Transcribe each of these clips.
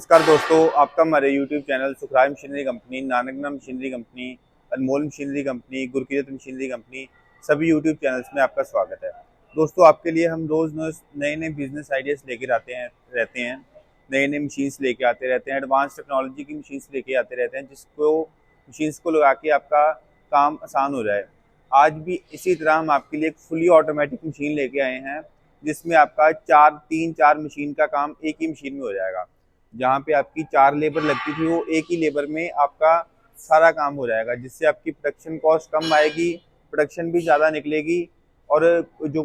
नमस्कार दोस्तों, आपका हमारे YouTube channel Sukhrai machinery company, Nanakana machinery company, Anmol machinery company, Gurkirat machinery company सभी YouTube चैनल्स में आपका स्वागत है। दोस्तों, आपके लिए हम रोज़ नए नए बिजनेस आइडियाज़ लेकर रहते हैं, नए नए मशीन्स लेके आते रहते हैं, एडवांस टेक्नोलॉजी की मशीन्स लेके आते रहते हैं, जिसको मशीन्स को लगा के आपका काम आसान हो जाए। आज भी इसी तरह हम आपके लिए एक फुली ऑटोमेटिक मशीन लेके आए हैं, जिसमें आपका चार मशीन का काम एक ही मशीन में हो जाएगा। जहाँ पे आपकी 4 लेबर लगती थी, वो एक ही लेबर में आपका सारा काम हो जाएगा, जिससे आपकी प्रोडक्शन कॉस्ट कम आएगी, प्रोडक्शन भी ज़्यादा निकलेगी और जो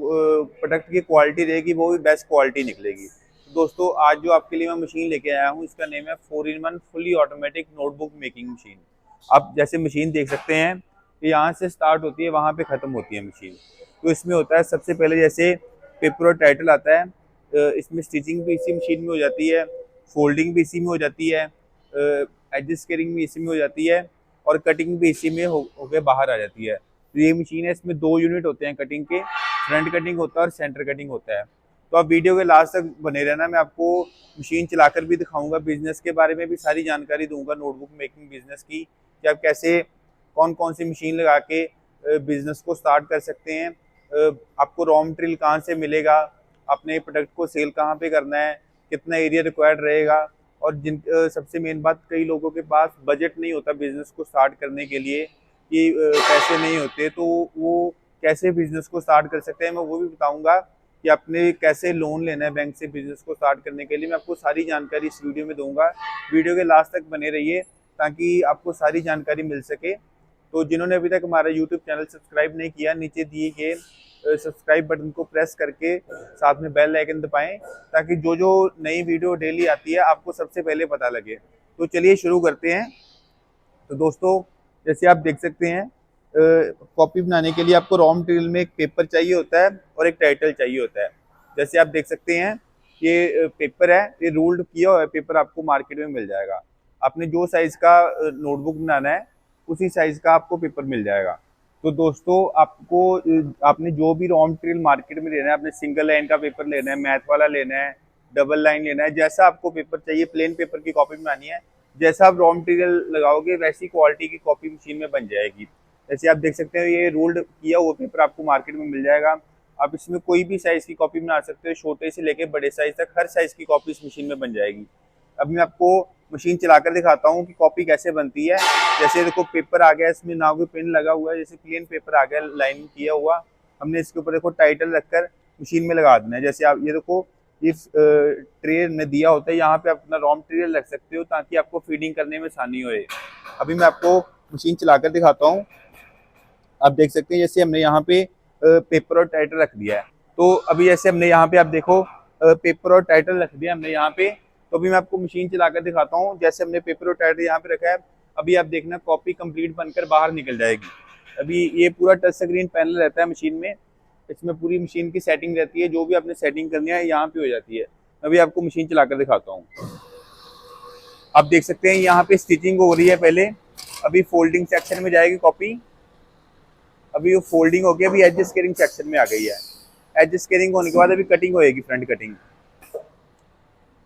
प्रोडक्ट की क्वालिटी रहेगी वो भी बेस्ट क्वालिटी निकलेगी। तो दोस्तों, आज जो आपके लिए मैं मशीन लेके आया हूँ, इसका नेम है 4-in-1 fully automatic notebook making machine. आप जैसे मशीन देख सकते हैं कि यहाँ से स्टार्ट होती है, वहाँ पे ख़त्म होती है मशीन। तो इसमें होता है, सबसे पहले जैसे पेपर और टाइटल आता है, इसमें स्टिचिंग भी इसी मशीन में हो जाती है, फोल्डिंग भी इसी में हो जाती है, एडजस्टिंग भी इसी में हो जाती है और कटिंग भी इसी में होके बाहर आ जाती है। तो ये मशीन है, इसमें 2 यूनिट होते हैं कटिंग के, फ्रंट कटिंग होता है और सेंटर कटिंग होता है। तो आप वीडियो के लास्ट तक बने रहना, मैं आपको मशीन चलाकर भी दिखाऊंगा, बिजनेस के बारे में भी सारी जानकारी दूंगा, नोटबुक मेकिंग बिजनेस की, कि आप कैसे कौन कौन सी मशीन लगा के बिजनेस को स्टार्ट कर सकते हैं, आपको रॉ मटेरियल कहाँ से मिलेगा, अपने प्रोडक्ट को सेल कहाँ पे करना है, कितना एरिया रिक्वायर्ड रहेगा। और सबसे मेन बात, कई लोगों के पास बजट नहीं होता बिजनेस को स्टार्ट करने के लिए, कि पैसे नहीं होते, तो वो कैसे बिजनेस को स्टार्ट कर सकते हैं, मैं वो भी बताऊंगा कि आपने कैसे लोन लेना है बैंक से बिजनेस को स्टार्ट करने के लिए। मैं आपको सारी जानकारी इस वीडियो में दूंगा, वीडियो के लास्ट तक बने रहिए ताकि आपको सारी जानकारी मिल सके। तो जिन्होंने अभी तक हमारा यूट्यूब चैनल सब्सक्राइब नहीं किया, नीचे दिए गए सब्सक्राइब बटन को प्रेस करके साथ में बेल आइकन दबाएं, ताकि जो जो नई वीडियो डेली आती है आपको सबसे पहले पता लगे। तो चलिए शुरू करते हैं। तो दोस्तों, जैसे आप देख सकते हैं, कॉपी बनाने के लिए आपको रॉ मटेरियल में एक पेपर चाहिए होता है और एक टाइटल चाहिए होता है। जैसे आप देख सकते हैं, ये पेपर है, ये रूल्ड किया हुआ पेपर आपको मार्केट में मिल जाएगा। आपने जो साइज का नोटबुक बनाना है, उसी साइज का आपको पेपर मिल जाएगा। तो दोस्तों, आपने जो भी रॉ मटेरियल मार्केट में लेना है, आपने सिंगल लाइन का पेपर लेना है, मैथ वाला लेना है, डबल लाइन लेना है, जैसा आपको पेपर चाहिए, प्लेन पेपर की कॉपी बनानी है, जैसा आप रॉ मटेरियल लगाओगे वैसी क्वालिटी की कॉपी मशीन में बन जाएगी। जैसे आप देख सकते हैं, ये रोल्ड किया हुआ पेपर आपको मार्केट में मिल जाएगा। आप इसमें कोई भी साइज की कॉपी बना सकते हो, छोटे से लेके बड़े साइज तक हर साइज की कॉपी इस मशीन में बन जाएगी। अभी मैं आपको मशीन चलाकर दिखाता हूँ कि कॉपी कैसे बनती है। जैसे देखो, पेपर आ गया, इसमें ना कोई पेन लगा हुआ है, जैसे प्लेन पेपर आ गया लाइन किया हुआ। हमने इसके ऊपर देखो टाइटल रखकर मशीन में लगा देना है। जैसे आप ये देखो, इस ट्रे में दिया होता है, यहाँ पे आप अपना रॉ मटेरियल रख सकते हो ताकि आपको फीडिंग करने में आसानी होए। अभी मैं आपको मशीन चलाकर दिखाता हूँ। आप देख सकते हैं, जैसे हमने यहाँ पे पेपर और टाइटल रख दिया है। तो अभी जैसे हमने यहाँ पे, आप देखो, पेपर और टाइटल रख दिया हमने यहाँ पे। तो अभी मैं आपको मशीन चलाकर दिखाता हूँ। जैसे हमने पेपर और टाइटल यहाँ पे रखा है, अभी आप देखना कॉपी कंप्लीट बनकर बाहर निकल जाएगी। अभी ये पूरा टच स्क्रीन पैनल रहता है मशीन में, इसमें पूरी मशीन की सेटिंग रहती है, जो भी आपने सेटिंग करनी है यहाँ पे हो जाती है। अभी आपको मशीन चलाकर दिखाता हूँ। आप देख सकते हैं, यहाँ पे स्टिचिंग हो रही है पहले, अभी फोल्डिंग सेक्शन में जाएगी कॉपी। अभी वो फोल्डिंग हो गई, अभी एज स्केलिंग सेक्शन में आ गई है। एज स्केलिंग होने के बाद अभी कटिंग होएगी, फ्रंट कटिंग।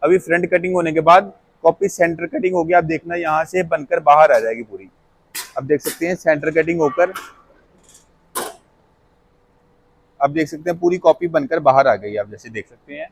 अभी फ्रंट कटिंग होने के बाद कॉपी सेंटर कटिंग होगी। आप देखना, यहाँ से बनकर बाहर आ जाएगी पूरी। आप देख सकते हैं, सेंटर कटिंग होकर आप देख सकते हैं पूरी कॉपी बनकर बाहर आ गई। आप जैसे देख सकते हैं,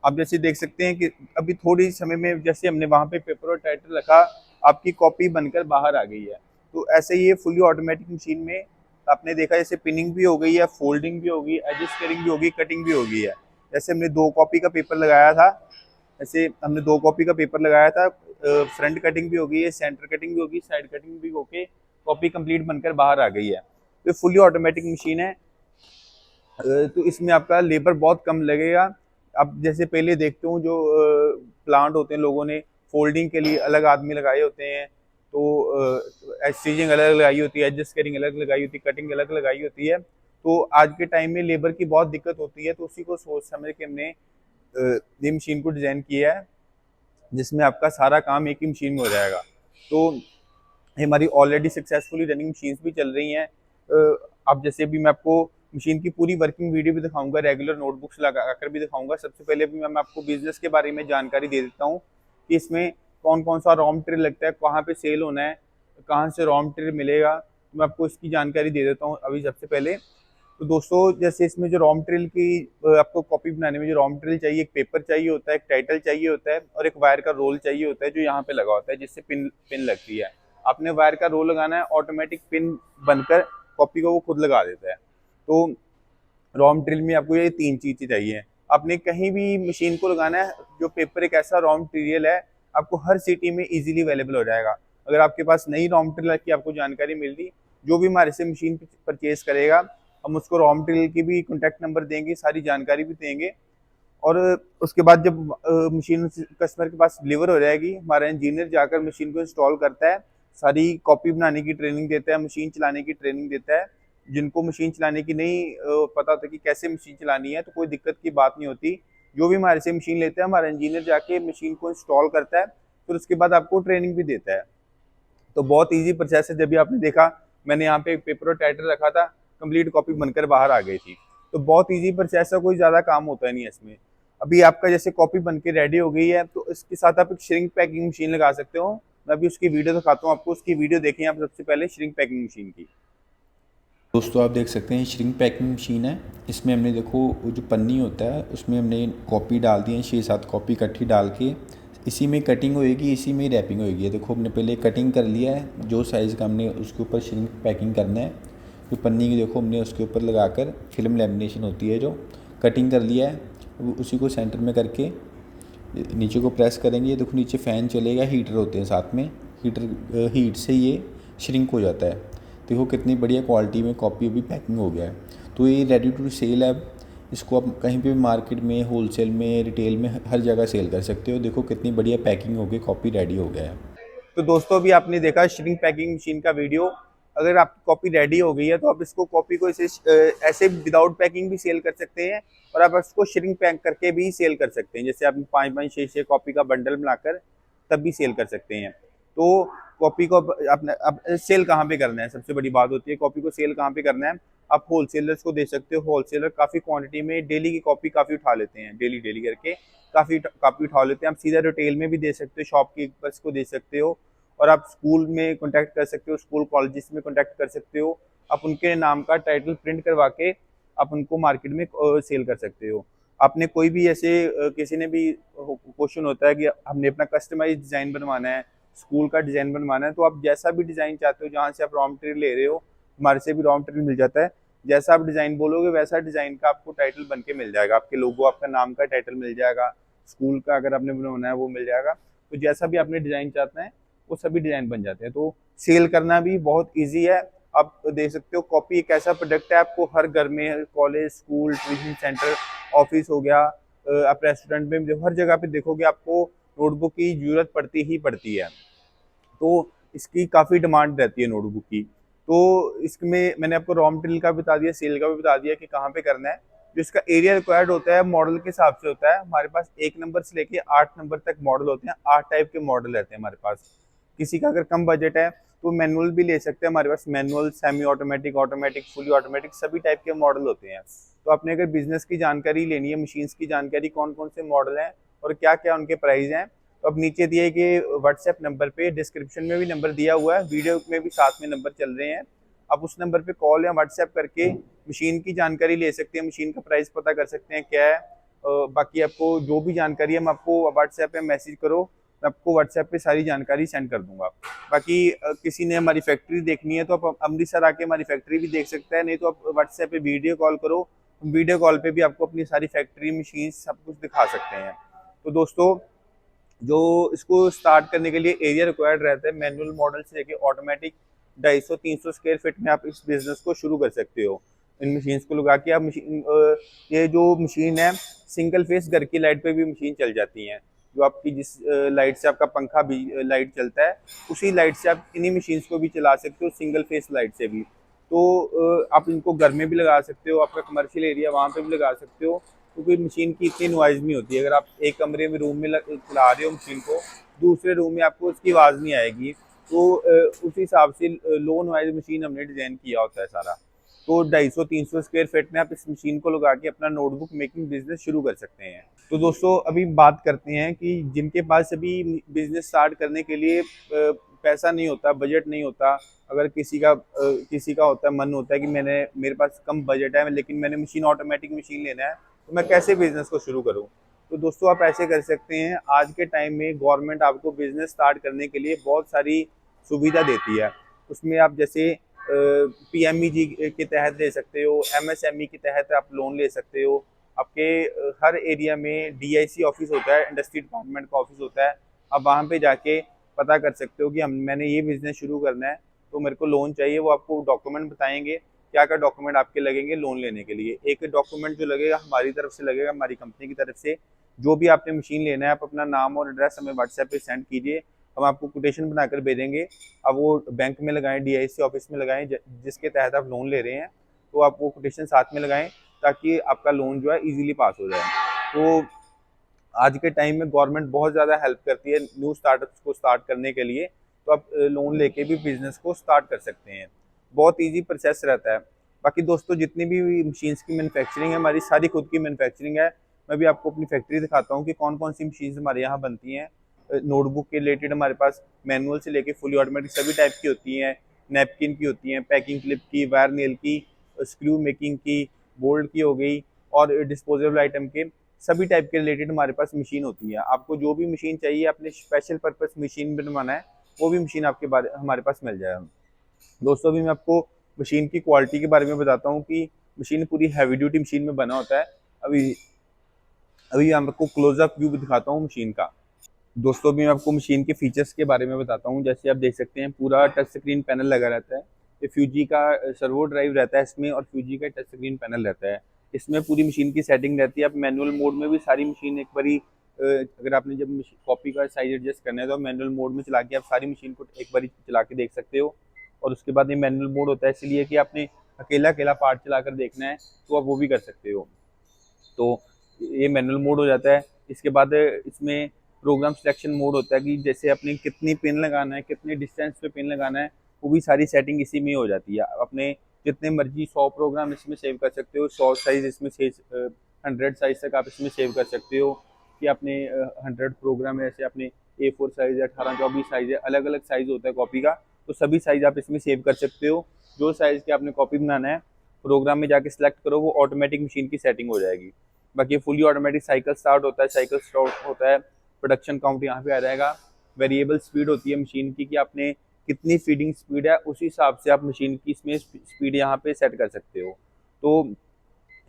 आप जैसे देख सकते हैं कि अभी थोड़ी समय में जैसे हमने वहां पे पेपर और टाइटल रखा, आपकी कॉपी बनकर बाहर आ गई है। तो ऐसे ही ये फुली ऑटोमेटिक मशीन में आपने देखा, जैसे पिनिंग भी हो गई है, फोल्डिंग भी होगी, एडजस्टिंग भी होगी, कटिंग भी हो गई है। जैसे हमने 2 कॉपी का पेपर लगाया था, ऐसे हमने 2 कॉपी का पेपर लगाया था, फ्रंट कटिंग भी हो गई है, सेंटर कटिंग भी होगी, साइड कटिंग भी होके कॉपी कंप्लीट बनकर बाहर आ गई है। तो फुली ऑटोमेटिक मशीन है, तो इसमें आपका लेबर बहुत कम लगेगा। अब जैसे पहले देखते हूँ, जो प्लांट होते हैं, लोगों ने फोल्डिंग के लिए अलग आदमी लगाए होते हैं, तो स्टिचिंग अलग लगाई होती है, एडजस्ट कटिंग अलग लगाई होती है, कटिंग अलग लगाई होती है। तो आज के टाइम में लेबर की बहुत दिक्कत होती है, तो उसी को सोच समझ के हमने ये मशीन को डिज़ाइन किया है, जिसमें आपका सारा काम एक ही मशीन में हो जाएगा। तो हमारी ऑलरेडी सक्सेसफुली रनिंग मशीन्स भी चल रही हैं। अब जैसे भी मैं आपको मशीन की पूरी वर्किंग वीडियो भी दिखाऊंगा, रेगुलर नोटबुक्स लगा कर भी दिखाऊंगा। सबसे पहले भी मैं आपको बिजनेस के बारे में जानकारी दे देता हूँ कि इसमें कौन कौन सा रॉ मटेरियल लगता है, कहाँ पे सेल होना है, कहाँ से रॉ मटेरियल मिलेगा, तो मैं आपको इसकी जानकारी दे देता हूँ अभी सबसे पहले। तो दोस्तों जैसे इसमें जो रॉ मटेरियल की आपको कॉपी बनाने में जो रॉ मटेरियल चाहिए, एक पेपर चाहिए होता है, एक टाइटल चाहिए होता है और एक वायर का रोल चाहिए होता है जो यहाँ पे लगा होता है जिससे पिन पिन लगती है। आपने वायर का रोल लगाना है, ऑटोमेटिक पिन बनकर कॉपी को वो खुद लगा देता है। तो रॉ मटेरियल में आपको ये 3 चीजें चाहिए। आपने कहीं भी मशीन को लगाना है, जो पेपर एक ऐसा रॉ मटेरियल है आपको हर सिटी में इजीली अवेलेबल हो जाएगा। अगर आपके पास नई रॉ मटेरियल की आपको जानकारी मिल रही, जो भी हमारे से मशीन परचेज करेगा हम उसको रॉ मटेरियल की भी कॉन्टैक्ट नंबर देंगे, सारी जानकारी भी देंगे। और उसके बाद जब मशीन कस्टमर के पास डिलीवर हो जाएगी, हमारा इंजीनियर जाकर मशीन को इंस्टॉल करता है, सारी कॉपी बनाने की ट्रेनिंग देता है, मशीन चलाने की ट्रेनिंग देता है। जिनको मशीन चलाने की नहीं पता होता कि कैसे मशीन चलानी है तो कोई दिक्कत की बात नहीं होती। जो भी हमारे से मशीन लेते हैं हमारा इंजीनियर जाके मशीन को इंस्टॉल करता है, फिर उसके बाद आपको ट्रेनिंग भी देता है। तो बहुत ईजी प्रोसेस है। जब भी आपने देखा मैंने यहाँ पे पेपर और टाइटल रखा था, कंप्लीट कॉपी बनकर बाहर आ गई थी। तो बहुत ईजी प्रोसेस है, कोई ज़्यादा काम होता है नहीं इसमें। अभी आपका जैसे कॉपी बन के रेडी हो गई है तो इसके साथ आप एक श्रिंक पैकिंग मशीन लगा सकते हो। मैं अभी उसकी वीडियो दिखाता हूँ आपको, उसकी वीडियो देखें आप सबसे पहले श्रिंक पैकिंग मशीन की। दोस्तों आप देख सकते हैं श्रिंक पैकिंग मशीन है। इसमें हमने देखो वो जो पन्नी होता है उसमें हमने कॉपी डाल दी है, 6-7 कॉपी इकट्ठी डाल के इसी में कटिंग होएगी, इसी में रैपिंग होएगी। देखो हमने पहले कटिंग कर लिया है, जो साइज़ का हमने उसके ऊपर श्रिंक पैकिंग करना है। तो पन्नी की देखो हमने उसके ऊपर लगाकर फिल्म लेमिनेशन होती है जो कटिंग कर लिया है, उसी को सेंटर में करके नीचे को प्रेस करेंगे। देखो नीचे फ़ैन चलेगा, हीटर होते हैं साथ में, हीट से ये श्रिंक हो जाता है। देखो कितनी बढ़िया क्वालिटी में कॉपी अभी पैकिंग हो गया है। तो ये रेडी टू सेल है। इसको आप कहीं पे भी मार्केट में, होलसेल में, रिटेल में हर जगह सेल कर सकते हो। देखो कितनी बढ़िया पैकिंग हो गई, कॉपी रेडी हो गया है। तो दोस्तों अभी आपने देखा श्रिंक पैकिंग मशीन का वीडियो। अगर आपकी कॉपी रेडी हो गई है तो आप इसको कॉपी को ऐसे विदाउट पैकिंग भी सेल कर सकते हैं और आप इसको श्रिंक पैक करके भी सेल कर सकते हैं। जैसे आप 5-5, 6-6 कॉपी का बंडल बनाकर तब भी सेल कर सकते हैं। तो कॉपी को अपने अब सेल कहाँ पे करना है, सबसे बड़ी बात होती है कॉपी को सेल कहाँ पे करना है। आप होलसेलर्स को दे सकते हो। होलसेलर काफ़ी क्वांटिटी में डेली की कॉपी काफ़ी उठा लेते हैं, डेली डेली करके काफ़ी कॉपी उठा लेते हैं। आप सीधा रिटेल में भी दे सकते हो, शॉपकीपर्स को दे सकते हो और आप स्कूल में कॉन्टैक्ट कर सकते हो, स्कूल कॉलेजेस में कॉन्टैक्ट कर सकते हो। आप उनके नाम का टाइटल प्रिंट करवा के आप उनको मार्केट में सेल कर सकते हो। आपने कोई भी ऐसे किसी ने भी क्वेश्चन होता है कि हमने अपना कस्टमाइज डिज़ाइन बनवाना है, स्कूल का डिज़ाइन बनवाना है, तो आप जैसा भी डिज़ाइन चाहते हो, जहाँ से आप रॉ मटेरियल ले रहे हो हमारे से भी रॉ मटेरियल मिल जाता है। जैसा आप डिज़ाइन बोलोगे वैसा डिज़ाइन का आपको टाइटल बन के मिल जाएगा, आपके लोगो, आपका नाम का टाइटल मिल जाएगा, स्कूल का अगर आपने बनवाना है वो मिल जाएगा। तो जैसा भी आपने डिज़ाइन चाहते हैं वो सभी डिज़ाइन बन जाते हैं। तो सेल करना भी बहुत ईजी है। आप देख सकते हो कॉपी एक ऐसा प्रोडक्ट है, आपको हर घर में, college, school, tuition centre, office हो गया, आप रेस्टोरेंट में देखो, हर जगह पे देखोगे आपको नोटबुक की जरूरत पड़ती ही पड़ती है। तो इसकी काफ़ी डिमांड रहती है नोटबुक की। तो इसमें मैंने आपको रॉ मटेरियल का बता दिया, सेल का भी बता दिया कि कहाँ पे करना है। जो इसका एरिया रिक्वायर्ड होता है मॉडल के हिसाब से होता है। हमारे पास 1 नंबर से लेके 8 नंबर तक मॉडल होते हैं, 8 टाइप के मॉडल रहते हैं हमारे पास। किसी का अगर कम बजट है तो मैनुअल भी ले सकते हैं, हमारे पास manual, semi automatic, automatic, fully automatic सभी टाइप के मॉडल होते हैं। तो आपने अगर बिजनेस की जानकारी लेनी है, मशीन्स की जानकारी, कौन कौन से मॉडल हैं और क्या क्या उनके प्राइस हैं, तो अब नीचे दिए गए व्हाट्सएप नंबर पे, डिस्क्रिप्शन में भी नंबर दिया हुआ है, वीडियो में भी साथ में नंबर चल रहे हैं। आप उस नंबर पे कॉल या व्हाट्सएप करके मशीन की जानकारी ले सकते हैं, मशीन का प्राइस पता कर सकते हैं क्या है। बाकी आपको जो भी जानकारी है मैं आपको व्हाट्सएप पे मैसेज करो, मैं आपको व्हाट्सएप पे सारी जानकारी सेंड कर दूंगा। बाकी किसी ने हमारी फैक्ट्री देखनी है तो आप अमृतसर आके हमारी फैक्ट्री भी देख सकते हैं, नहीं तो आप व्हाट्सएप पे वीडियो कॉल करो, वीडियो कॉल पे भी आपको अपनी सारी फैक्ट्री, मशीन सब कुछ दिखा सकते हैं। तो दोस्तों जो इसको स्टार्ट करने के लिए एरिया रिक्वायर्ड रहता है, मैनुअल मॉडल से लेके ऑटोमेटिक 250-300 स्क्वायर फीट में आप इस बिजनेस को शुरू कर सकते हो। इन मशीन्स को लगा के आप ये जो मशीन है सिंगल फेस घर की लाइट पे भी मशीन चल जाती हैं। जो आपकी जिस लाइट से आपका पंखा भी लाइट चलता है उसी लाइट से आप इन्हीं मशीन्स को भी चला सकते हो, सिंगल फेस लाइट से भी। तो आप इनको घर में भी लगा सकते हो, आपका कमर्शियल एरिया वहाँ पे भी लगा सकते हो, क्योंकि मशीन की इतनी नॉइज़ नहीं होती है। अगर आप एक कमरे में रूम में चला रहे हो मशीन को, दूसरे रूम में आपको उसकी आवाज़ नहीं आएगी। तो उस हिसाब से लो नॉइज़ मशीन हमने डिज़ाइन किया होता है सारा। तो 250-300 स्क्वायर फीट में आप इस मशीन को लगा के अपना नोटबुक मेकिंग बिजनेस शुरू कर सकते हैं। तो दोस्तों अभी बात करते हैं कि जिनके पास अभी बिजनेस स्टार्ट करने के लिए पैसा नहीं होता, बजट नहीं होता, अगर किसी का होता है, मन होता है कि मेरे पास कम बजट है लेकिन मैंने ऑटोमेटिक मशीन लेना है, तो मैं कैसे बिजनेस को शुरू करूँ। तो दोस्तों आप ऐसे कर सकते हैं, आज के टाइम में गवर्नमेंट आपको बिजनेस स्टार्ट करने के लिए बहुत सारी सुविधा देती है। उसमें आप जैसे PMEG के तहत ले सकते हो, MSME के तहत आप लोन ले सकते हो। आपके हर एरिया में DIC ऑफिस होता है, इंडस्ट्री डिपार्टमेंट का ऑफिस होता है। आप वहाँ पे जाके पता कर सकते हो कि मैंने ये बिजनेस शुरू करना है, तो मेरे को लोन चाहिए। वो आपको डॉक्यूमेंट बताएंगे, क्या क्या डॉक्यूमेंट आपके लगेंगे लोन लेने के लिए। एक डॉक्यूमेंट जो लगेगा हमारी तरफ से लगेगा, हमारी कंपनी की तरफ से। जो भी आपने मशीन लेना है, आप अपना नाम और एड्रेस हमें व्हाट्सएप पे सेंड कीजिए, हम आपको कोटेशन बनाकर भेजेंगे। अब वो बैंक में लगाएं, DIC ऑफिस में लगाएं, जिसके तहत आप लोन ले रहे हैं, तो आप वो कोटेशन साथ में लगाएं ताकि आपका लोन जो है इजीली पास हो जाए। तो आज के टाइम में गवर्नमेंट बहुत ज़्यादा हेल्प करती है न्यू स्टार्टअप्स को स्टार्ट करने के लिए, तो आप लोन लेके भी बिजनेस को स्टार्ट कर सकते हैं। बहुत ईजी प्रोसेस रहता है। बाकी दोस्तों जितनी भी मशीन्स की मैन्युफैक्चरिंग है, हमारी सारी खुद की मैन्युफैक्चरिंग है। मैं भी आपको अपनी फैक्ट्री दिखाता हूँ कि कौन कौन सी मशीन्स हमारे यहाँ बनती हैं। नोटबुक के रिलेटेड हमारे पास मैनुअल से लेके फुली ऑटोमेटिक सभी टाइप की होती हैं। नैपकिन की होती हैं, पैकिंग क्लिप की, वायर नेल की, स्क्रू मेकिंग की, बोल्ट की हो गई, और डिस्पोजेबल आइटम के सभी टाइप के रिलेटेड हमारे पास मशीन होती है। आपको जो भी मशीन चाहिए, अपने स्पेशल पर्पस मशीन बनवाना है, वो भी मशीन आपके बारे हमारे पास मिल जाएगा। दोस्तों अभी मैं आपको मशीन की क्वालिटी के बारे में बताता हूँ कि मशीन पूरी हैवी ड्यूटी मशीन में बना होता है। अभी अभी मैं आपको क्लोजअप व्यू दिखाता हूँ मशीन का। दोस्तों अभी मैं आपको मशीन के फीचर्स के बारे में बताता हूँ। जैसे आप देख सकते हैं, पूरा टच स्क्रीन पैनल लगा रहता है। ये फ्यूजी का सर्वो ड्राइव रहता है इसमें, और फ्यूजी का टच स्क्रीन पैनल रहता है। इसमें पूरी मशीन की सेटिंग रहती है। आप मैनुअल मोड में भी सारी मशीन एक बारी अगर आपने जब कॉपी का साइज एडजस्ट करना है, तो मैनुअल मोड में चला के आप सारी मशीन को एक बारी चला के देख सकते हो। और उसके बाद ये मैनुअल मोड होता है इसलिए कि आपने अकेला अकेला पार्ट चला कर देखना है, तो आप वो भी कर सकते हो। तो ये मैनुअल मोड हो जाता है। इसके बाद इसमें प्रोग्राम सिलेक्शन मोड होता है कि जैसे अपने कितनी पिन लगाना है, कितने डिस्टेंस पे पिन लगाना है, वो भी सारी सेटिंग इसी में हो जाती है। अपने जितने मर्जी 100 प्रोग्राम इसमें सेव कर सकते हो। 100 साइज इसमें 100 साइज तक आप इसमें सेव कर सकते हो कि अपने 100 प्रोग्राम है। जैसे अपने A4 साइज है, 18-24 साइज है, अलग अलग साइज होता है कॉपी का, तो सभी साइज आप इसमें सेव कर सकते हो। जो साइज के आपने कॉपी बनाना है, प्रोग्राम में जाके सिलेक्ट करो, वो ऑटोमेटिक मशीन की सेटिंग हो जाएगी। बाकी फुली ऑटोमेटिक साइकिल स्टार्ट होता है, साइकिल स्टॉप होता है, प्रोडक्शन काउंट यहाँ पे आ जाएगा। वेरिएबल स्पीड होती है मशीन की कि आपने कितनी फीडिंग स्पीड है, उस हिसाब से आप मशीन की इसमें स्पीड यहाँ पे सेट कर सकते हो। तो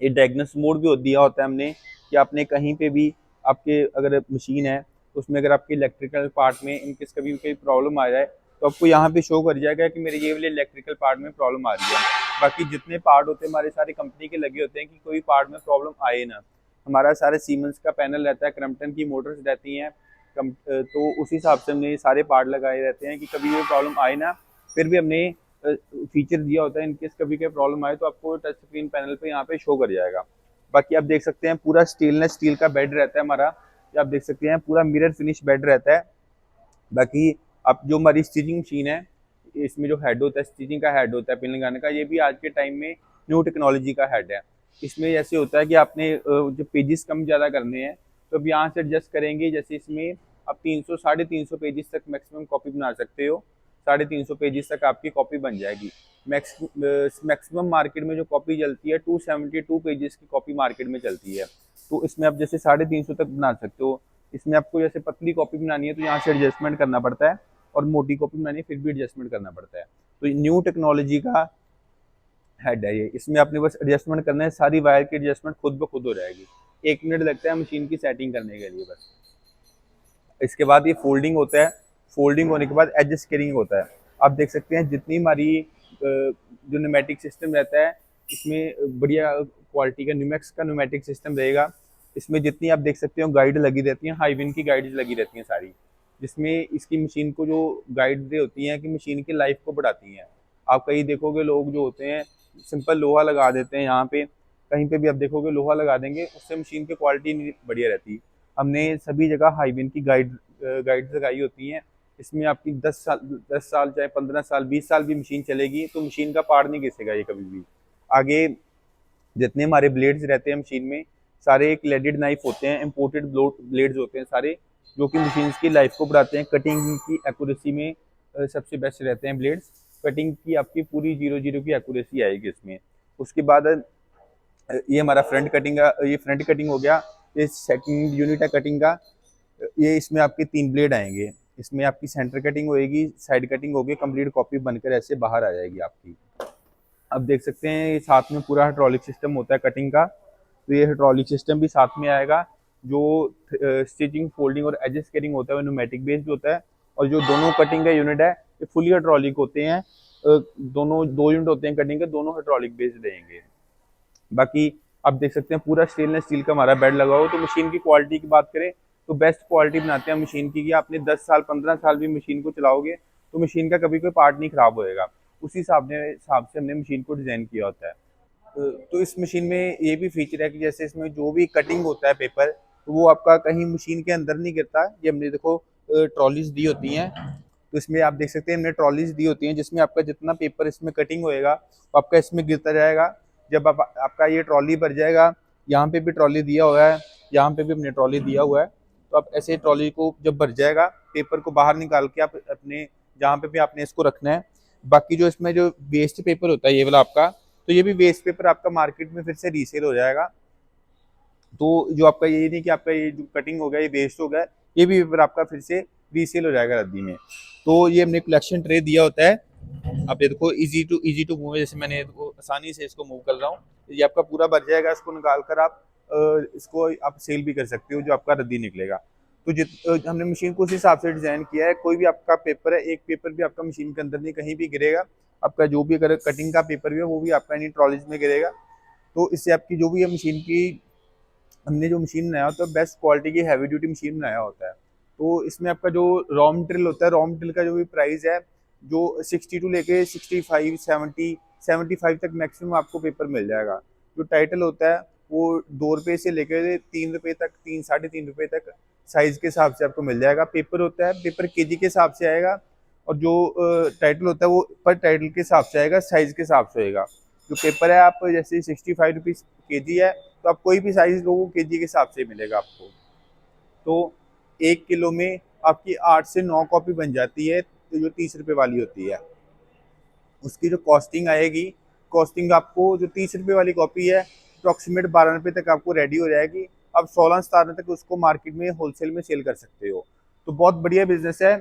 ये डायग्नोस मोड भी दिया होता है हमने कि आपने कहीं पे भी आपके अगर मशीन है, उसमें अगर आपके इलेक्ट्रिकल पार्ट में इनकेस कभी कोई प्रॉब्लम आ जाए, तो आपको यहाँ पे शो कर जाएगा कि मेरे ये वाले इलेक्ट्रिकल पार्ट में प्रॉब्लम आ रही है। बाकी जितने पार्ट होते हैं हमारे सारे कंपनी के लगे होते हैं कि कोई पार्ट में प्रॉब्लम आए ना। हमारा सारे सीमेंस का पैनल रहता है, क्रम्पटन की मोटर्स रहती हैं, तो उस हिसाब से हमने सारे पार्ट लगाए रहते हैं कि कभी ये प्रॉब्लम आए ना। फिर भी हमने फीचर दिया होता है, इनकेस कभी कोई प्रॉब्लम आए तो आपको टच स्क्रीन पैनल पे यहाँ पे शो कर जाएगा। बाकी आप देख सकते हैं पूरा स्टेनलेस स्टील का बेड रहता है हमारा। ये आप देख सकते हैं पूरा मिरर फिनिश बेड रहता है। बाकी आप जो हमारी स्टिचिंग मशीन है, इसमें जो हेड होता है, स्टिचिंग का हेड होता है पिन लगाने का, ये भी आज के टाइम में न्यू टेक्नोलॉजी का हेड है। इसमें ऐसे होता है कि आपने जो पेजेस कम ज़्यादा करने हैं, तो अब यहाँ से एडजस्ट करेंगे। जैसे इसमें आप 300 350 पेजेस तक मैक्सिमम कॉपी बना सकते हो। 350 पेजेस तक आपकी कॉपी बन जाएगी। मैक्सिमम मार्केट में जो कॉपी चलती है 272 पेजेस की कॉपी मार्केट में चलती है। तो इसमें आप जैसे 350 तक बना सकते हो। इसमें आपको जैसे पतली कॉपी बनानी है तो यहाँ से एडजस्टमेंट करना पड़ता है, और मोटी कॉपी बनानी है फिर भी एडजस्टमेंट करना पड़ता है। तो न्यू टेक्नोलॉजी का हेड है ये। इसमें आपने बस एडजस्टमेंट करना है, सारी वायर की एडजस्टमेंट खुद ब खुद हो जाएगी। 1 मिनट लगता है मशीन की सेटिंग करने के लिए बस। इसके बाद ये फोल्डिंग होता है। फोल्डिंग होने के बाद एज स्केलिंग होता है। आप देख सकते हैं जितनी हमारी जो न्यूमेटिक सिस्टम रहता है, इसमें बढ़िया क्वालिटी का न्यूमैक्स का न्यूमेटिक सिस्टम रहेगा। इसमें जितनी आप देख सकते हो गाइड लगी रहती हैं, हाईविन की गाइड लगी रहती हैं सारी, जिसमें इसकी मशीन को जो गाइड होती हैं कि मशीन की लाइफ को बढ़ाती हैं। आप कहीं देखोगे लोग जो होते हैं सिंपल लोहा लगा देते हैं, यहाँ पे कहीं पे भी आप देखोगे लोहा लगा देंगे, उससे मशीन की क्वालिटी नहीं बढ़िया रहती। हमने सभी जगह हाईविन की गाइड्स लगाई होती हैं। इसमें आपकी 10 साल चाहे 15 साल 20 साल भी मशीन चलेगी, तो मशीन का पार्ट नहीं घिसेगा ये कभी भी। आगे जितने हमारे ब्लेड्स रहते हैं मशीन में, सारे एक लेडेड नाइफ होते हैं, इम्पोर्टेड ब्लेड्स होते हैं सारे, जो कि मशीन की लाइफ को बढ़ाते हैं। कटिंग की एक्यूरेसी में सबसे बेस्ट रहते हैं ब्लेड्स। कटिंग की आपकी पूरी 0-0 की एक्यूरेसी आएगी इसमें। उसके बाद ये हमारा फ्रंट कटिंग का, ये फ्रंट कटिंग हो गया। ये सेकंड यूनिट है कटिंग का। ये इसमें आपके 3 ब्लेड आएंगे। इसमें आपकी सेंटर कटिंग होएगी, साइड कटिंग होगी, कंप्लीट कॉपी बनकर ऐसे बाहर आ जाएगी आपकी। अब देख सकते हैं ये साथ में पूरा हाइड्रोलिक सिस्टम होता है कटिंग का, तो ये हाइड्रोलिक सिस्टम भी साथ में आएगा। जो स्टिचिंग, फोल्डिंग और एजेस कटिंग होता है वो न्यूमेटिक बेस्ड होता है, और जो दोनों कटिंग का यूनिट है ये फुली हाइड्रोलिक होते हैं। दोनों 2 यूनिट होते हैं कटिंग के, दोनों हाइड्रोलिक बेस्ड रहेंगे। बाकी आप देख सकते हैं पूरा स्टेनलेस स्टील का हमारा बेड लगा हुआ। तो मशीन की क्वालिटी की बात करें तो बेस्ट क्वालिटी बनाते हैं मशीन की, कि आपने 10 साल 15 साल भी मशीन को चलाओगे तो मशीन का कभी कोई पार्ट नहीं खराब होएगा। उसी हिसाब से हमने मशीन को डिज़ाइन किया होता है। तो इस मशीन में ये भी फीचर है कि जैसे इसमें जो भी कटिंग होता है पेपर, तो वो आपका कहीं मशीन के अंदर नहीं गिरता। ये हमने देखो ट्रॉलीज दी होती हैं, तो इसमें आप देख सकते हैं हमने ट्रॉलीज दी होती हैं, जिसमें आपका जितना पेपर इसमें कटिंग होएगा तो आपका इसमें गिरता जाएगा। जब आपका ये ट्रॉली भर जाएगा, यहाँ पे भी ट्रॉली दिया हुआ है, यहाँ पे भी हमने ट्रॉली दिया हुआ है, तो आप ऐसे ट्रॉली को जब भर जाएगा, पेपर को बाहर निकाल के आप अपने जहाँ पे भी आपने इसको रखना है। बाकी जो इसमें जो वेस्ट पेपर होता है ये वाला आपका, तो ये भी वेस्ट पेपर आपका मार्केट में फिर से रीसेल हो जाएगा। तो जो आपका ये नहीं कि आपका ये जो कटिंग हो गया ये वेस्ट हो गया, ये भी पेपर आपका फिर से रीसेल हो जाएगा रद्दी में। तो ये हमने कलेक्शन ट्रे दिया होता है। आप ये देखो इजी टू मूव है, जैसे मैंने आसानी से इसको मूव कर रहा हूँ, ये आपका पूरा भर जाएगा। इसको निकाल कर आप इसको आप सेल भी कर सकते हो, जो आपका रद्दी निकलेगा। तो हमने मशीन को उस हिसाब से डिजाइन किया है। कोई भी आपका पेपर है, एक पेपर भी आपका मशीन के अंदर नहीं कहीं भी गिरेगा। आपका जो भी अगर कटिंग का पेपर भी है वो भी आपका इन ट्रॉलीज में गिरेगा। तो इससे आपकी जो भी है मशीन की, हमने जो मशीन बनाया होता है बेस्ट क्वालिटी की हैवी ड्यूटी मशीन बनाया होता है। तो इसमें आपका जो रॉ मटेरियल होता है, रॉ मटेरियल का जो भी प्राइस है, जो 62 लेके 65 70 75 तक मैक्सिमम आपको पेपर मिल जाएगा। जो टाइटल होता है वो 2 रुपये से लेकर 3 रुपये तक, 3 साढ़े 3 रुपये तक साइज के हिसाब से आपको मिल जाएगा। पेपर होता है, पेपर केजी के हिसाब से आएगा, और जो टाइटल होता है वो पर टाइटल के हिसाब से आएगा, साइज के हिसाब से होएगा। जो पेपर है आप जैसे 65 रुपीज़ केजी है, तो आप कोई भी साइज लो केजी के हिसाब से मिलेगा आपको। तो 1 किलो में आपकी 8 से 9 कॉपी बन जाती है, तो जो 30 रुपये वाली होती है उसकी जो कॉस्टिंग आएगी, कॉस्टिंग आपको जो 30 रुपये वाली कॉपी है अप्रॉक्सीमेट 12 रुपये तक आपको रेडी हो जाएगी। अब 16-17 तक उसको मार्केट में होलसेल में सेल कर सकते हो। तो बहुत बढ़िया बिजनेस है।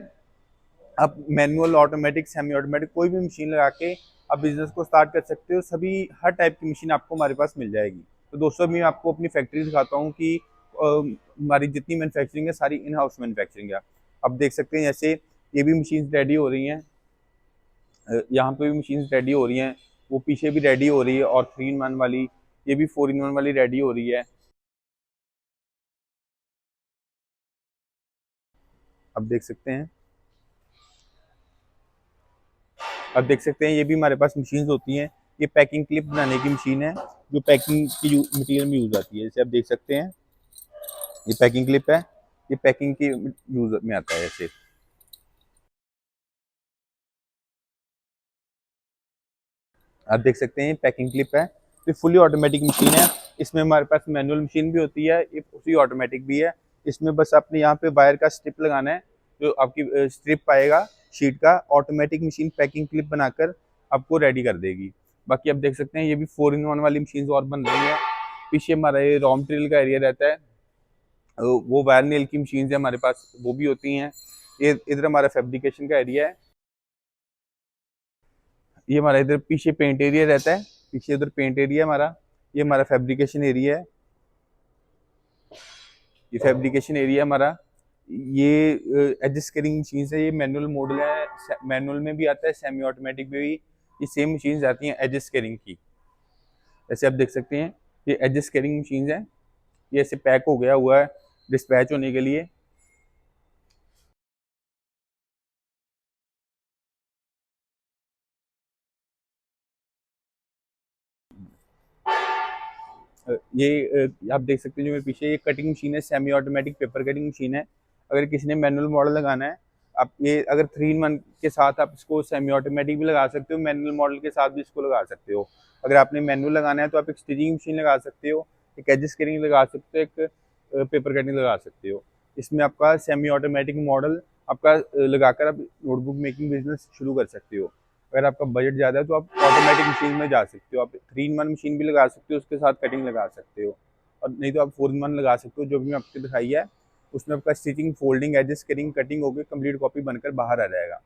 आप मैनुअल, ऑटोमेटिक, सेमी ऑटोमेटिक कोई भी मशीन लगा के आप बिजनेस को स्टार्ट कर सकते हो। सभी हर टाइप की मशीन आपको हमारे पास मिल जाएगी। तो दोस्तों मैं आपको अपनी फैक्ट्री दिखाता हूँ कि हमारी जितनी मैन्युफैक्चरिंग है सारी इन हाउस मैन्युफैक्चरिंग है। आप देख सकते हैं जैसे ये भी मशीन रेडी हो रही हैं, यहाँ पे भी मशीन रेडी हो रही हैं, वो पीछे भी रेडी हो रही है, और 3-in-1 वाली, ये भी 4-in-1 वाली रेडी हो रही है। आप देख सकते हैं, अब देख सकते हैं ये भी हमारे पास मशीन होती हैं। ये पैकिंग क्लिप बनाने की मशीन है, जो पैकिंग की मटीरियल में यूज आती है। जैसे आप देख सकते हैं ये पैकिंग क्लिप है, ये पैकिंग की यूज में आता है। ऐसे आप देख सकते हैं पैकिंग क्लिप है, ये फुली ऑटोमेटिक मशीन है। इसमें हमारे पास मैनुअल मशीन भी होती है, ये उसी ऑटोमेटिक भी है। इसमें बस आपने यहाँ पे वायर का स्ट्रिप लगाना है, जो आपकी स्ट्रिप पाएगा शीट का। ऑटोमेटिक मशीन पैकिंग क्लिप बनाकर आपको रेडी कर देगी। बाकी आप देख सकते हैं ये भी 4-in-1 वाली मशीन और बन रही है। पीछे हमारा ये रॉ मटेरियल का एरिया रहता है, वो वायर नील की मशीन है हमारे पास, वो भी होती हैं। ये इधर हमारा फैब्रिकेशन का एरिया है। ये हमारा इधर पीछे पेंट एरिया रहता है, पीछे इधर पेंट एरिया हमारा, ये हमारा फैब्रिकेशन एरिया है। ये फैब्रिकेशन एरिया हमारा, ये एडजस्ट करिंग मशीन है। ये मैनुअल मॉडल है, मैनुअल में भी आता है, सेमी ऑटोमेटिक में भी ये सेम मशीन आती हैं एडजस्ट करिंग की। जैसे आप देख सकते हैं ये एडजस्ट करिंग मशीन है, ये ऐसे पैक हो गया हुआ है डिस्पैच होने के लिए। आप देख सकते हैं जो मेरे पीछे ये कटिंग मशीन है, semi automatic paper cutting machine है। अगर किसी ने मैनुअल मॉडल लगाना है, आप ये अगर 3-in-1 के साथ आप इसको सेमी ऑटोमेटिक भी लगा सकते हो, मैनुअल मॉडल के साथ भी इसको लगा सकते हो। अगर आपने मैनुअल लगाना है तो आप एक स्टिचिंग मशीन लगा सकते हो, एक एज स्केलिंग लगा सकते हो, एक पेपर कटिंग लगा सकते हो। इसमें आपका सेमी ऑटोमेटिक मॉडल आपका लगाकर आप नोटबुक मेकिंग बिजनेस शुरू कर सकते हो। अगर आपका बजट ज़्यादा है तो आप ऑटोमेटिक मशीन में जा सकते हो, आप 3-in-1 मशीन भी लगा सकते हो, उसके साथ कटिंग लगा सकते हो, और नहीं तो आप 4-in-1 लगा सकते हो, जो भी मैं आपको दिखाई है। उसमें आपका stitching, folding, edges, cutting, cutting होकर कंप्लीट कॉपी बनकर बाहर आ जाएगा।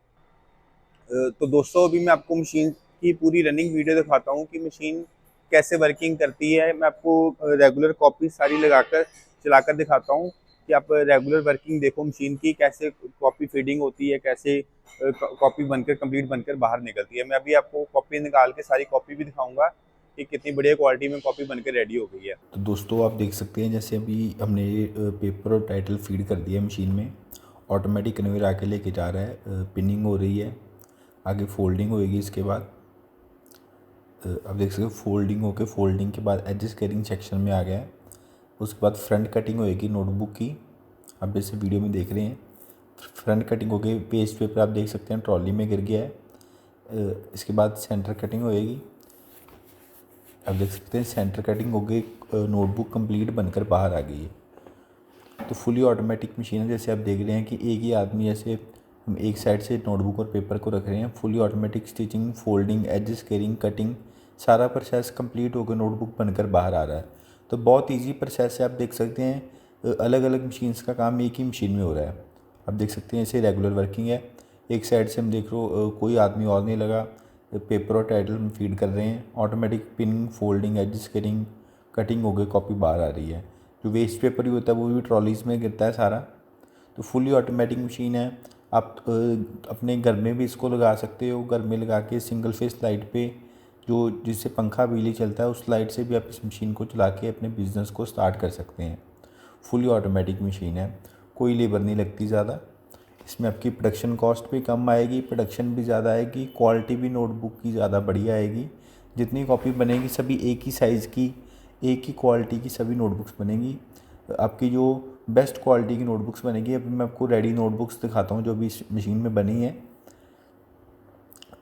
तो दोस्तों अभी मैं आपको मशीन की पूरी रनिंग वीडियो दिखाता हूँ कि मशीन कैसे वर्किंग करती है। मैं आपको रेगुलर कॉपी सारी लगाकर चलाकर दिखाता हूँ कि आप रेगुलर वर्किंग देखो मशीन की, कैसे कॉपी फीडिंग होती है, कैसे कॉपी बनकर कंप्लीट बनकर बाहर निकलती है। मैं अभी आपको कॉपी निकाल के सारी कॉपी भी दिखाऊंगा कि कितनी बढ़िया क्वालिटी में कॉपी बनकर रेडी हो गई है। तो दोस्तों आप देख सकते हैं जैसे अभी हमने पेपर और टाइटल फीड कर दिया मशीन में, ऑटोमेटिक कन्वेयर आके लेके जा रहा है, पिनिंग हो रही है, आगे फोल्डिंग होएगी। इसके बाद आप देख सकते हो फोल्डिंग होके, फोल्डिंग के बाद एज स्केलिंग सेक्शन में आ गया है। उसके बाद फ्रंट कटिंग होएगी नोटबुक की, आप जैसे वीडियो में देख रहे हैं। फ्रंट कटिंग हो गई, पेज पेपर आप देख सकते हैं ट्रॉली में गिर गया है। इसके बाद सेंटर कटिंग होएगी, आप देख सकते हैं सेंटर कटिंग हो गई, नोटबुक कंप्लीट बनकर बाहर आ गई है। तो फुली ऑटोमेटिक मशीन है, जैसे आप देख रहे हैं कि एक ही आदमी जैसे हम एक साइड से नोटबुक और पेपर को रख रहे हैं। Fully automatic stitching, folding, edge scaling, cutting, सारा प्रोसेस कंप्लीट होकर नोटबुक बनकर बाहर आ रहा है। तो बहुत ईजी प्रोसेस है, आप देख सकते हैं अलग अलग मशीन्स का काम एक ही मशीन में हो रहा है। आप देख सकते हैं इसे रेगुलर वर्किंग है। एक साइड से हम देख लो कोई आदमी और नहीं लगा, पेपर और टाइटल हम फीड कर रहे हैं। Automatic pinning, folding, edge scaling, cutting हो गई, कॉपी बाहर आ रही है। जो वेस्ट पेपर भी होता है वो भी ट्रॉलीज़ में गिरता है सारा। तो फुली ऑटोमेटिक मशीन है। आप अपने घर में भी इसको लगा सकते हो, घर में लगा के सिंगल फेस लाइट पे, जो जिससे पंखा बिजली चलता है, उस लाइट से भी आप इस मशीन को चला के अपने बिज़नेस को स्टार्ट कर सकते हैं। फुली ऑटोमेटिक मशीन है, कोई लेबर नहीं लगती ज़्यादा। इसमें आपकी प्रोडक्शन कॉस्ट भी कम आएगी, प्रोडक्शन भी ज़्यादा आएगी, क्वालिटी भी नोटबुक की ज़्यादा बढ़िया आएगी। जितनी कॉपी बनेगी सभी एक ही साइज़ की, एक ही क्वालिटी की सभी नोटबुक्स बनेगी। आपकी जो बेस्ट क्वालिटी की नोटबुक्स बनेगी। अभी मैं आपको रेडी नोटबुक्स दिखाता हूँ जो भी इस मशीन में बनी है।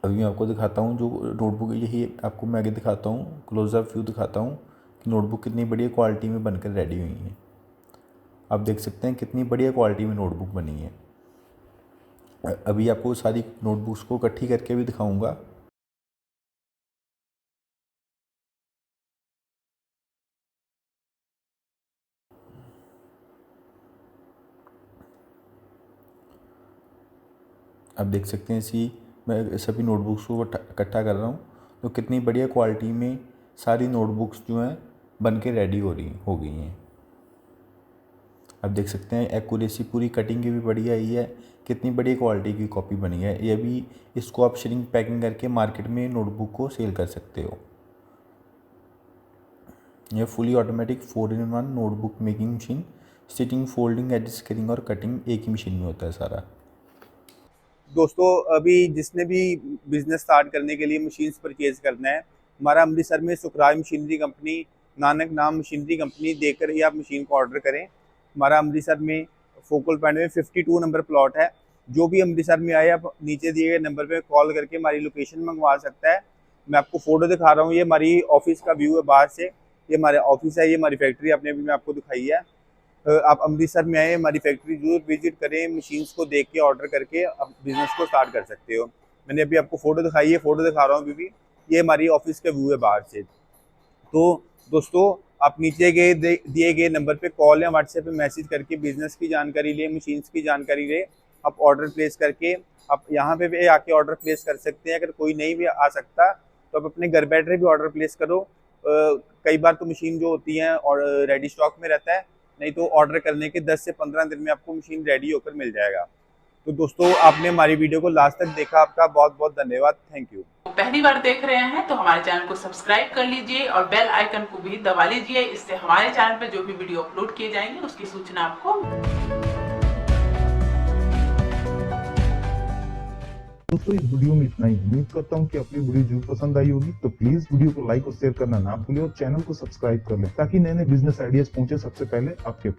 अभी मैं आपको दिखाता हूँ जो नोटबुक, यही आपको मैं आगे दिखाता हूँ, क्लोजअप व्यू दिखाता हूँ कि नोटबुक कितनी बढ़िया क्वालिटी में बनकर रेडी हुई है। आप देख सकते हैं कितनी बढ़िया क्वालिटी में नोटबुक बनी है। अभी आपको सारी नोटबुक्स को इकट्ठी करके भी दिखाऊंगा। आप देख सकते हैं इसी मैं सभी नोटबुक्स को इकट्ठा कर रहा हूँ, तो कितनी बढ़िया क्वालिटी में सारी नोटबुक्स जो हैं बन के रेडी हो गई हैं। आप देख सकते हैं एक्यूरेसी पूरी, कटिंग की भी बढ़िया आई है, कितनी बढ़िया क्वालिटी की कॉपी बनी है। ये भी इसको आप श्रिंक पैकिंग करके मार्केट में नोटबुक को सेल कर सकते हो। यह fully automatic 4-in-1 notebook making machine, stitching, folding, edge scaling और कटिंग एक ही मशीन में होता है सारा। दोस्तों अभी जिसने भी बिजनेस स्टार्ट करने के लिए मशीन्स परचेज करना है, हमारा अमृतसर में सुखराज मशीनरी कंपनी, नानक नाम मशीनरी कंपनी देकर ही आप मशीन को ऑर्डर करें। हमारा अमृतसर में फोकल पॉइंट में 52 नंबर प्लॉट है। जो भी अमृतसर में आए आप नीचे दिए गए नंबर पे कॉल करके हमारी लोकेशन मंगवा सकता है। मैं आपको फोटो दिखा रहा हूँ, ये हमारी ऑफिस का व्यू है बाहर से। ये हमारे ऑफिस है, ये हमारी फैक्ट्री आपने भी मैं आपको दिखाई है। आप अमृतसर में आए, हमारी फैक्ट्री जरूर विजिट करें, मशीन्स को देख के ऑर्डर करके आप बिजनेस को स्टार्ट कर सकते हो। मैंने अभी आपको फोटो दिखाई है, फोटो दिखा रहा हूँ अभी भी। ये हमारी ऑफिस का व्यू है बाहर से। तो दोस्तों आप नीचे गए दिए गए नंबर पे कॉल या व्हाट्सएप पे मैसेज करके बिजनेस की जानकारी ले, मशीन्स की जानकारी ले, आप ऑर्डर प्लेस करके आप यहाँ पे भी आके ऑर्डर प्लेस कर सकते हैं। अगर कोई नहीं भी आ सकता तो आप अपने घर बैठे भी ऑर्डर प्लेस करो। कई बार तो मशीन जो होती है और रेडी स्टॉक में रहता है, नहीं तो ऑर्डर करने के 10 से 15 दिन में आपको मशीन रेडी होकर मिल जाएगा। तो दोस्तों आपने हमारी वीडियो को लास्ट तक देखा, आपका बहुत बहुत धन्यवाद। Thank you. पहली बार देख रहे हैं तो हमारे चैनल को सब्सक्राइब कर लीजिए और बेल आइकन को भी दबा लीजिए। इससे हमारे चैनल पर जो भी वीडियो अपलोड किए जाएंगे उसकी सूचना आपको। दोस्तों इस वीडियो में इतना ही। उम्मीद करता हूँ कि आपको वीडियो जरूर पसंद आई होगी। तो प्लीज वीडियो को लाइक और शेयर करना ना भूलें और चैनल को सब्सक्राइब कर लें ताकि नए नए बिजनेस आइडियाज पहुंचे सबसे पहले आपके